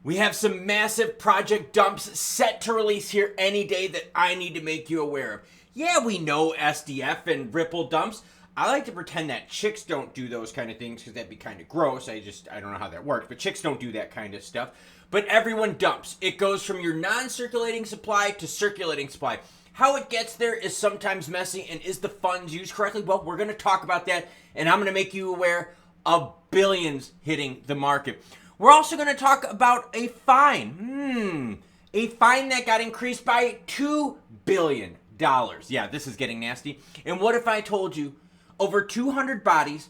We have some massive project dumps set to release here any day that I need to make you aware of. Yeah, we know SDF and Ripple dumps. I like to pretend that chicks don't do those kind of things because that'd be kind of gross. I don't know how that works, but chicks don't do that kind of stuff. But everyone dumps. It goes from your non-circulating supply to circulating supply. How it gets there is sometimes messy, and is the funds used correctly? Well, we're going to talk about that, and I'm going to make you aware of billions hitting the market. We're also going to talk about a fine. A fine that got increased by $2 billion. Yeah, this is getting nasty. And what if I told you over 200 bodies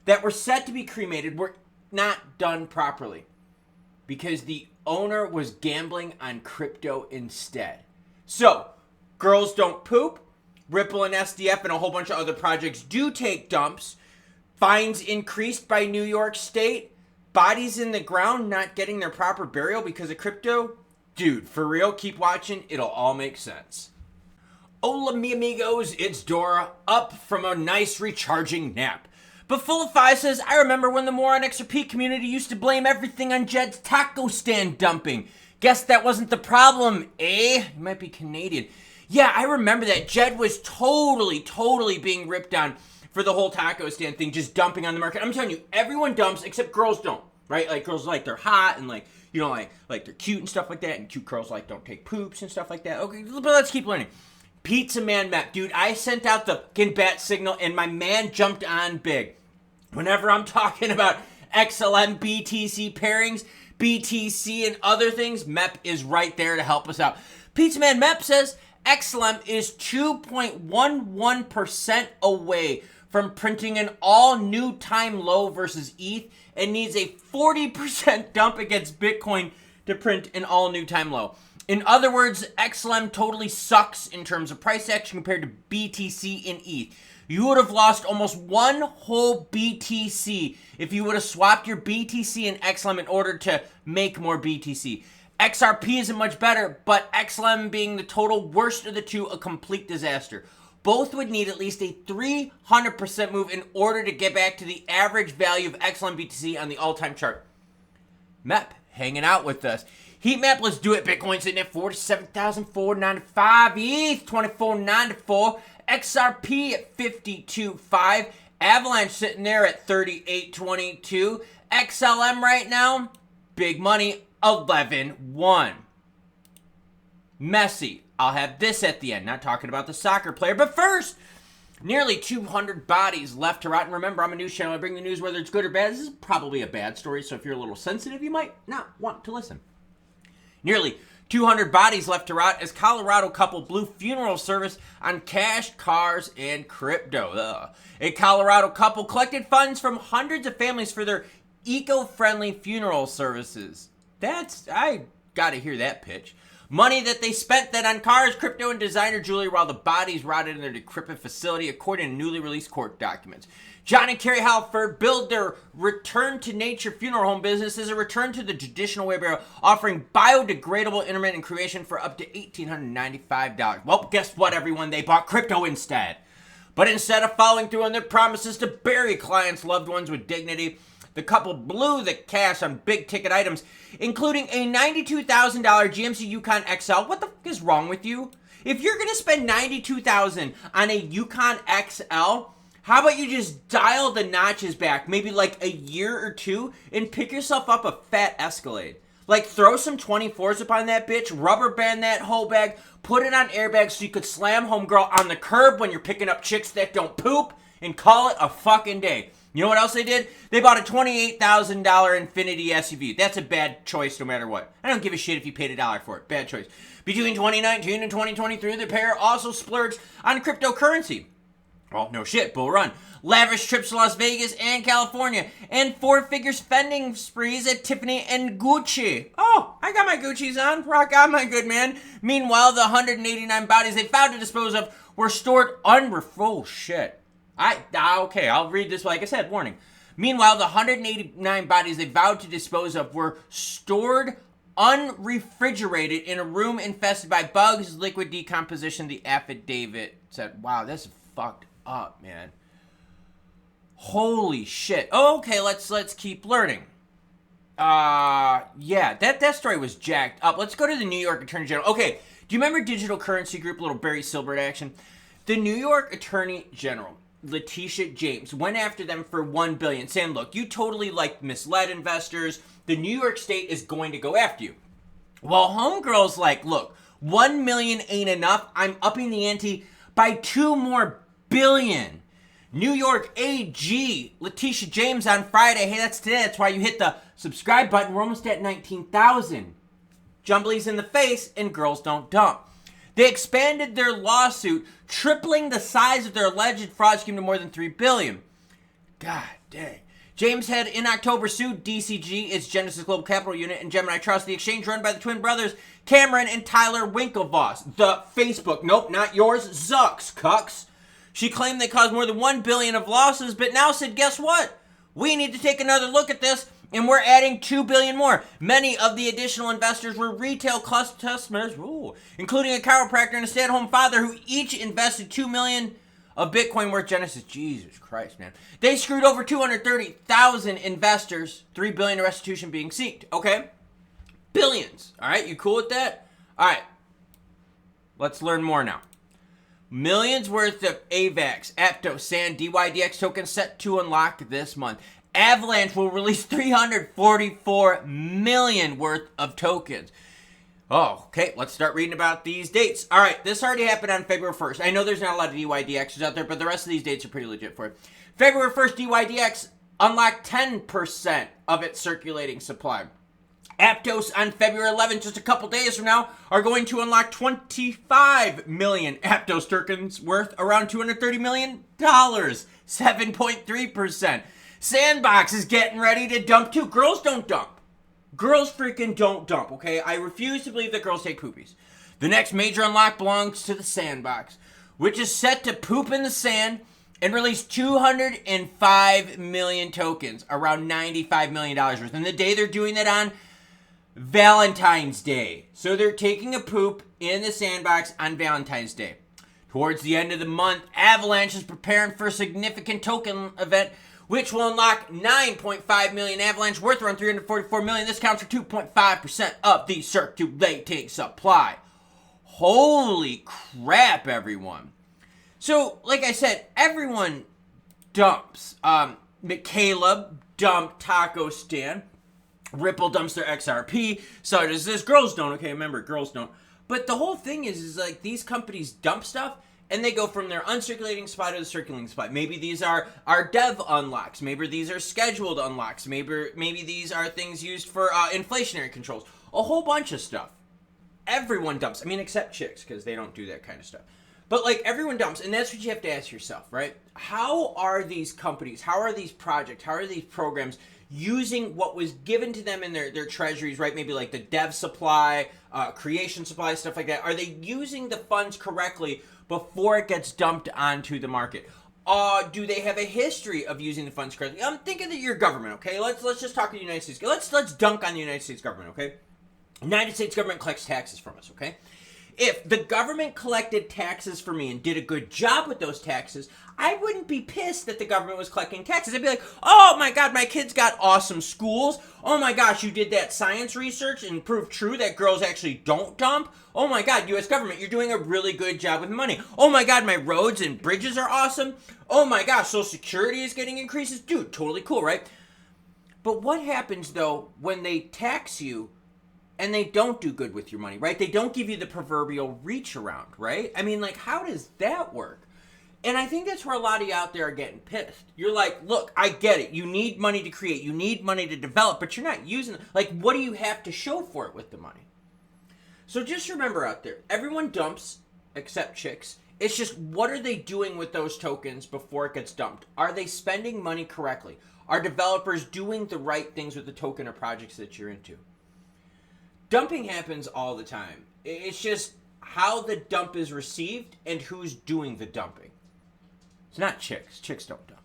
that were set to be cremated were not done properly because the owner was gambling on crypto instead? So, girls don't poop. Ripple and SDF and a whole bunch of other projects do take dumps. Fines increased by New York State. Bodies in the ground not getting their proper burial because of crypto. Dude, for real, keep watching. It'll all make sense. Hola, mi amigos. It's Dora, up from a nice recharging nap. But Fullify says, I remember when the Moron XRP community used to blame everything on Jed's taco stand dumping. Guess that wasn't the problem, eh? You might be Canadian. Yeah, I remember that. Jed was totally being ripped on for the whole taco stand thing, just dumping on the market. I'm telling you, everyone dumps except girls don't, right? Like, girls like they're hot and like, you know, like they're cute and stuff like that, and cute girls like don't take poops and stuff like that. Okay, but let's keep learning. Pizza Man map. Dude, I sent out the fucking bat signal and my man jumped on big. Whenever I'm talking about XLM BTC pairings, BTC and other things, MEP is right there to help us out. Pizza Man MEP says XLM is 2.11% away from printing an all-new time low versus ETH and needs a 40% dump against Bitcoin to print an all-new time low. In other words, XLM totally sucks in terms of price action compared to BTC and ETH. You would have lost almost one whole BTC if you would have swapped your BTC and XLM in order to make more BTC. XRP isn't much better, but XLM being the total worst of the two, a complete disaster. Both would need at least a 300% move in order to get back to the average value of XLM BTC on the all-time chart. MEP hanging out with us. Heat map, let's do it. Bitcoin sitting at 47,495. ETH 2494. XRP at 52.5. Avalanche sitting there at 38.22. XLM right now, big money, 11.1. Messy. I'll have this at the end. Not talking about the soccer player, but first, nearly 200 bodies left to rot. And remember, I'm a news channel. I bring the news whether it's good or bad. This is probably a bad story, so if you're a little sensitive, you might not want to listen. Nearly 200 bodies left to rot as Colorado couple blew funeral service on cash, cars, and crypto. A Colorado couple collected funds from hundreds of families for their eco-friendly funeral services. I gotta hear that pitch. Money that they spent then on cars, crypto, and designer jewelry while the bodies rotted in their decrepit facility, according to newly released court documents. John and Carrie Halford billed their return to nature funeral home business as a return to the traditional way burial, offering biodegradable intermittent cremation for up to $1,895. Well, guess what, everyone? They bought crypto instead. But instead of following through on their promises to bury clients' loved ones with dignity, the couple blew the cash on big-ticket items, including a $92,000 GMC Yukon XL. What the f*** is wrong with you? If you're going to spend $92,000 on a Yukon XL, how about you just dial the notches back, maybe like a year or two, and pick yourself up a fat Escalade? Like, throw some 24s up on that bitch, rubber band that whole bag, put it on airbags so you could slam homegirl on the curb when you're picking up chicks that don't poop, and call it a fucking day. You know what else they did? They bought a $28,000 Infiniti SUV. That's a bad choice no matter what. I don't give a shit if you paid $1 for it. Bad choice. Between 2019 and 2023, the pair also splurged on cryptocurrency. Well, no shit, bull run. Lavish trips to Las Vegas and California, and four-figure spending sprees at Tiffany and Gucci. Oh, I got my Gucci's on. Rock on, my good man. Meanwhile, the 189 bodies they vowed to dispose of were stored oh shit. Okay, I'll read this. Like I said, warning. Meanwhile, the 189 bodies they vowed to dispose of were stored unrefrigerated in a room infested by bugs, liquid decomposition, the affidavit said. Wow, that's fucked up, man. Holy shit. Okay, let's keep learning. Yeah, that story was jacked up. Let's go to the New York Attorney General. Okay, do you remember Digital Currency Group, little Barry Silbert action? The New York Attorney General, Letitia James, went after them for $1 billion, saying, look, you totally misled investors. The New York State is going to go after you. Well, homegirl's like, look, 1 million ain't enough. I'm upping the ante by 2 more billion. New York AG, Letitia James on Friday. Hey, that's today. That's why you hit the subscribe button. We're almost at 19,000. Jumblies in the face and girls don't dump. They expanded their lawsuit, tripling the size of their alleged fraud scheme to more than $3 billion. God dang. James had in October sued DCG, its Genesis Global Capital Unit, and Gemini Trust, the exchange run by the twin brothers Cameron and Tyler Winklevoss. The Facebook, nope, not yours, Zucks, cucks. She claimed they caused more than $1 billion of losses, but now said, guess what? We need to take another look at this, and we're adding $2 billion more. Many of the additional investors were retail customers, including a chiropractor and a stay-at-home father who each invested $2 million of Bitcoin worth Genesis. Jesus Christ, man. They screwed over 230,000 investors, $3 billion in restitution being sought. Okay? Billions. All right, you cool with that? All right. Let's learn more now. Millions worth of AVAX, Aptos, SAND, DYDX tokens set to unlock this month. Avalanche will release 344 million worth of tokens. Oh, okay, let's start reading about these dates. All right, this already happened on February 1st. I know there's not a lot of DYDXs out there, but the rest of these dates are pretty legit for it. February 1st, DYDX unlocked 10% of its circulating supply. Aptos on February 11th, just a couple days from now, are going to unlock 25 million Aptos tokens worth around $230 million, 7.3%. Sandbox is getting ready to dump too. Girls don't dump. Girls freaking don't dump, okay? I refuse to believe that girls take poopies. The next major unlock belongs to the Sandbox, which is set to poop in the sand and release 205 million tokens, around $95 million worth. And the day they're doing that on, Valentine's Day. So they're taking a poop in the Sandbox on Valentine's Day. Towards the end of the month, Avalanche is preparing for a significant token event, which will unlock 9.5 million Avalanche worth around 344 million. This counts for 2.5% of the circulating supply. Holy crap, everyone. So, like I said, everyone dumps. McCaleb dumped Taco Stand. Ripple dumps their XRP. So does this. Girls don't. Okay, remember, girls don't. But the whole thing is like these companies dump stuff and they go from their uncirculating supply to the circulating supply. Maybe these are dev unlocks. Maybe these are scheduled unlocks. Maybe these are things used for inflationary controls. A whole bunch of stuff. Everyone dumps. I mean, except chicks, because they don't do that kind of stuff. But like everyone dumps, and that's what you have to ask yourself, right? How are these companies, how are these projects, how are these programs using what was given to them in their treasuries, right? Maybe like the dev supply, creation supply, stuff like that. Are they using the funds correctly before it gets dumped onto the market? Do they have a history of using the funds correctly? I'm thinking that your government, okay? Let's just talk to the United States. Let's dunk on the United States government, okay? United States government collects taxes from us, okay? If the government collected taxes for me and did a good job with those taxes, I wouldn't be pissed that the government was collecting taxes. I'd be like, oh my God, my kids got awesome schools. Oh my gosh, you did that science research and proved true that girls actually don't dump. Oh my God, U.S. government, you're doing a really good job with money. Oh my God, my roads and bridges are awesome. Oh my gosh, Social Security is getting increases. Dude, totally cool, right? But what happens though when they tax you and they don't do good with your money, right? They don't give you the proverbial reach around, right? I mean, like, how does that work? And I think that's where a lot of you out there are getting pissed. You're like, look, I get it. You need money to create. You need money to develop, but you're not using it. Like, what do you have to show for it with the money? So just remember out there, everyone dumps except chicks. It's just, what are they doing with those tokens before it gets dumped? Are they spending money correctly? Are developers doing the right things with the token or projects that you're into? Dumping happens all the time. It's just how the dump is received and who's doing the dumping. It's not chicks. Chicks don't dump.